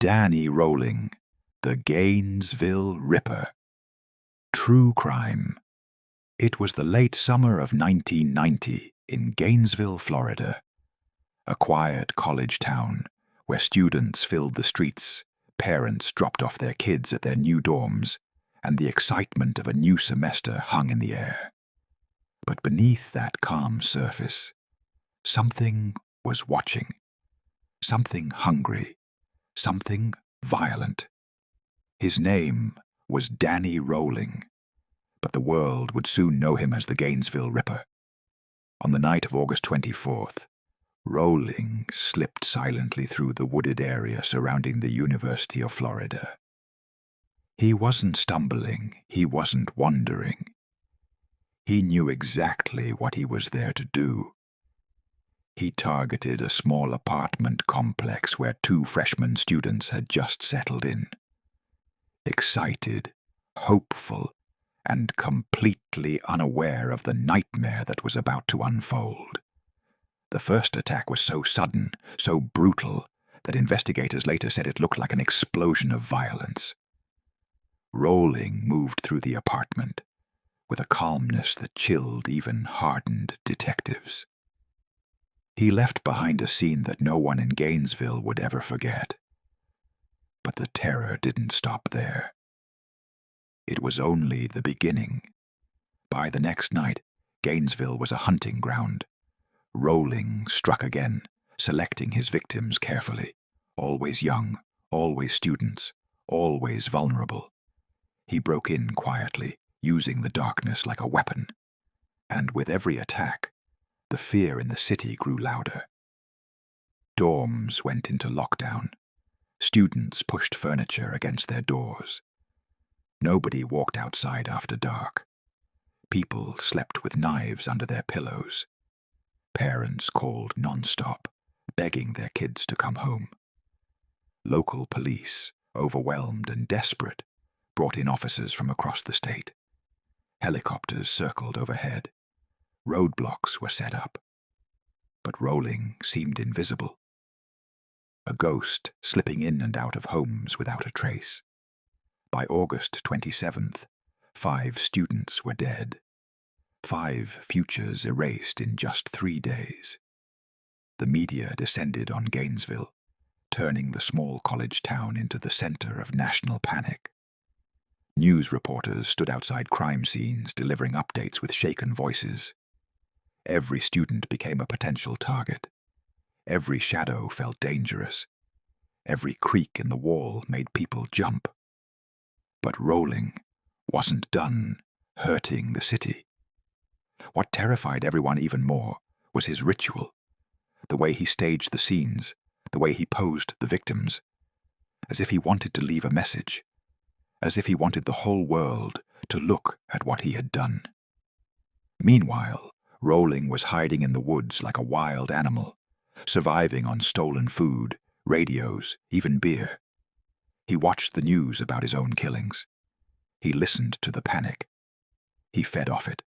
Danny Rolling, the Gainesville Ripper. True crime. It was the late summer of 1990 in Gainesville, Florida, a quiet college town where students filled the streets, parents dropped off their kids at their new dorms, and the excitement of a new semester hung in the air. But beneath that calm surface, something was watching. Something hungry. Something violent. His name was Danny Rolling, but the world would soon know him as the Gainesville Ripper. On the night of August 24th, Rolling slipped silently through the wooded area surrounding the University of Florida. He wasn't stumbling, he wasn't wandering. He knew exactly what he was there to do. He targeted a small apartment complex where 2 freshman students had just settled in. Excited, hopeful, and completely unaware of the nightmare that was about to unfold. The first attack was so sudden, so brutal, that investigators later said it looked like an explosion of violence. Rolling moved through the apartment with a calmness that chilled even hardened detectives. He left behind a scene that no one in Gainesville would ever forget. But the terror didn't stop there. It was only the beginning. By the next night, Gainesville was a hunting ground. Rolling struck again, selecting his victims carefully. Always young, always students, always vulnerable. He broke in quietly, using the darkness like a weapon. And with every attack, the fear in the city grew louder. Dorms went into lockdown. Students pushed furniture against their doors. Nobody walked outside after dark. People slept with knives under their pillows. Parents called non-stop, begging their kids to come home. Local police, overwhelmed and desperate, brought in officers from across the state. Helicopters circled overhead. Roadblocks were set up. But Rolling seemed invisible. A ghost slipping in and out of homes without a trace. By August 27th, 5 students were dead. 5 futures erased in just 3 days. The media descended on Gainesville, turning the small college town into the center of national panic. News reporters stood outside crime scenes, delivering updates with shaken voices. Every student became a potential target. Every shadow felt dangerous. Every creak in the wall made people jump. But Rolling wasn't done hurting the city. What terrified everyone even more was his ritual, the way he staged the scenes, the way he posed the victims, as if he wanted to leave a message, as if he wanted the whole world to look at what he had done. Meanwhile, Rolling was hiding in the woods like a wild animal, surviving on stolen food, radios, even beer. He watched the news about his own killings. He listened to the panic. He fed off it.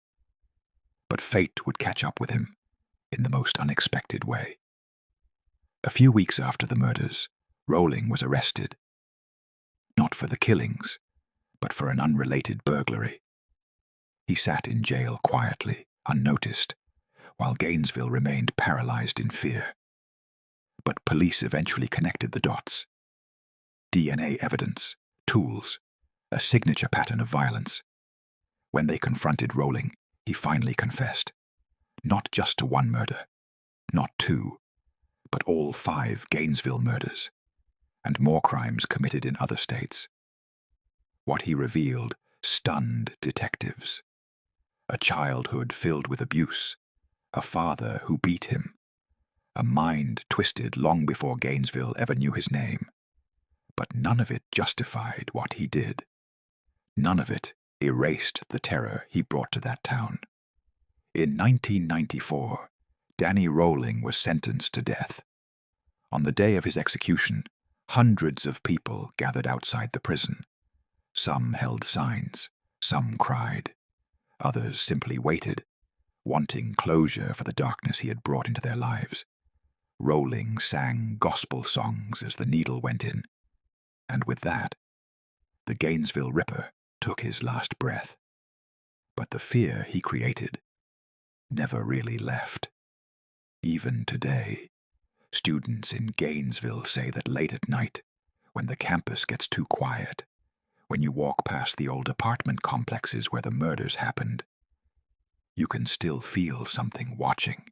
But fate would catch up with him in the most unexpected way. A few weeks after the murders, Rolling was arrested. Not for the killings, but for an unrelated burglary. He sat in jail quietly, unnoticed, while Gainesville remained paralyzed in fear. But police eventually connected the dots. DNA evidence, tools, a signature pattern of violence. When they confronted Rolling, he finally confessed. Not just to one murder, not 2, but all 5 Gainesville murders, and more crimes committed in other states. What he revealed stunned detectives. A childhood filled with abuse, a father who beat him, a mind twisted long before Gainesville ever knew his name. But none of it justified what he did. None of it erased the terror he brought to that town. In 1994, Danny Rolling was sentenced to death. On the day of his execution, hundreds of people gathered outside the prison. Some held signs, some cried. Others simply waited, wanting closure for the darkness he had brought into their lives. Rolling sang gospel songs as the needle went in. And with that, the Gainesville Ripper took his last breath. But the fear he created never really left. Even today, students in Gainesville say that late at night, when the campus gets too quiet, when you walk past the old apartment complexes where the murders happened, you can still feel something watching.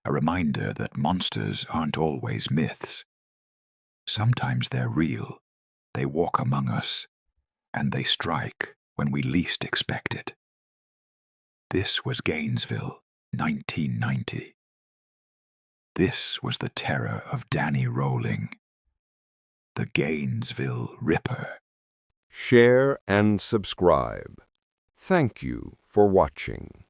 A reminder that monsters aren't always myths. Sometimes they're real, they walk among us, and they strike when we least expect it. This was Gainesville, 1990. This was the terror of Danny Rolling, the Gainesville Ripper. Share and subscribe. Thank you for watching.